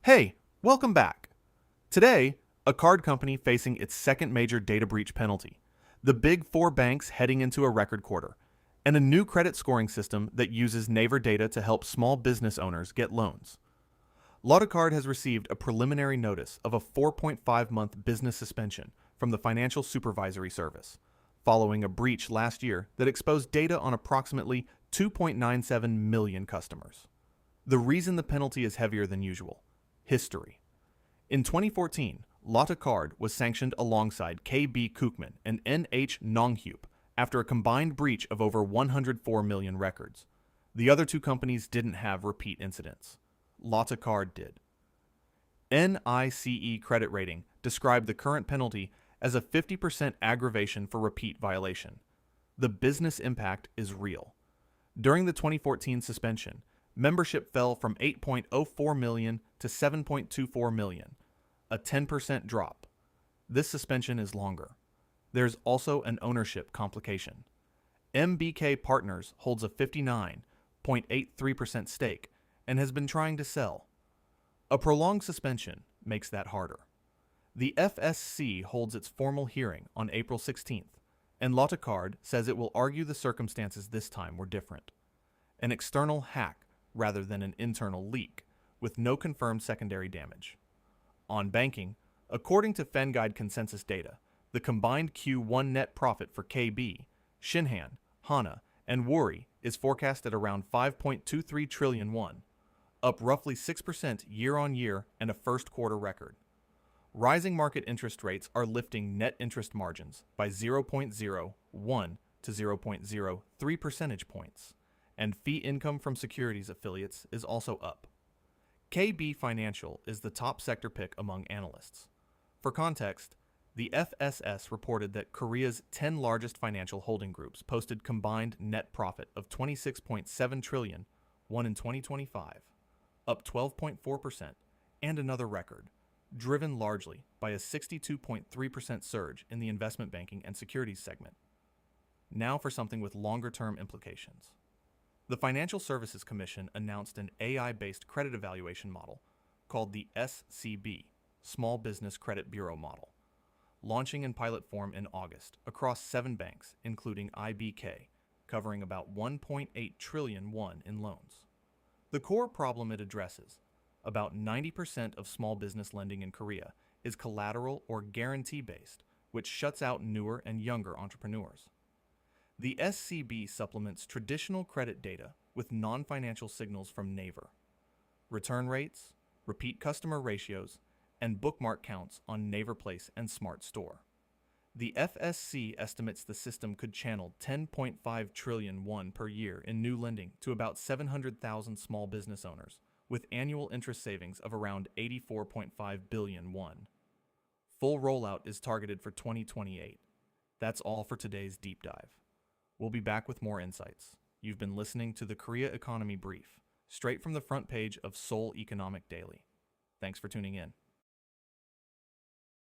Hey, welcome back. Today, a card company facing its second major data breach penalty, the big four banks heading into a record quarter, and a new credit scoring system that uses neighbor data to help small business owners get loans. Laudacard has received a preliminary notice of a 4.5-month business suspension from the Financial Supervisory Service, following a breach last year that exposed data on approximately 2.97 million customers. The reason the penalty is heavier than usual: history. In 2014, Laudacard was sanctioned alongside KB Kookman and NH Nonghyup after a combined breach of over 104 million records. The other two companies didn't have repeat incidents. Laudacard did. NICE Credit Rating described the current penalty as a 50% aggravation for repeat violation. The business impact is real. During the 2014 suspension, membership fell from 8.04 million to 7.24 million, a 10% drop. This suspension is longer. There's also an ownership complication. MBK Partners holds a 59.83% stake and has been trying to sell. A prolonged suspension makes that harder. The FSC holds its formal hearing on April 16th, and Laudacard says it will argue the circumstances this time were different. An external hack rather than an internal leak, with no confirmed secondary damage. On banking, according to FenGuide consensus data, the combined Q1 net profit for KB, Shinhan, Hana, and Wori is forecast at around 5.23 trillion won, up roughly 6% year-on-year and a first-quarter record. Rising market interest rates are lifting net interest margins by 0.01 to 0.03 percentage points, and fee income from securities affiliates is also up. KB Financial is the top sector pick among analysts. For context, the FSS reported that Korea's 10 largest financial holding groups posted combined net profit of 26.7 trillion won in 2025, up 12.4%, and another record, driven largely by a 62.3% surge in the investment banking and securities segment. Now for something with longer-term implications. The Financial Services Commission announced an AI-based credit evaluation model called the SCB, Small Business Credit Bureau Model, launching in pilot form in August across 7 banks, including IBK, covering about 1.8 trillion won in loans. The core problem it addresses: about 90% of small business lending in Korea is collateral or guarantee-based, which shuts out newer and younger entrepreneurs. The SCB supplements traditional credit data with non-financial signals from Naver, return rates, repeat customer ratios, and bookmark counts on Naver Place and Smart Store. The FSC estimates the system could channel 10.5 trillion won per year in new lending to about 700,000 small business owners, with annual interest savings of around 84.5 billion won. Full rollout is targeted for 2028. That's all for today's deep dive. We'll be back with more insights. You've been listening to the Korea Economy Brief, straight from the front page of Seoul Economic Daily. Thanks for tuning in.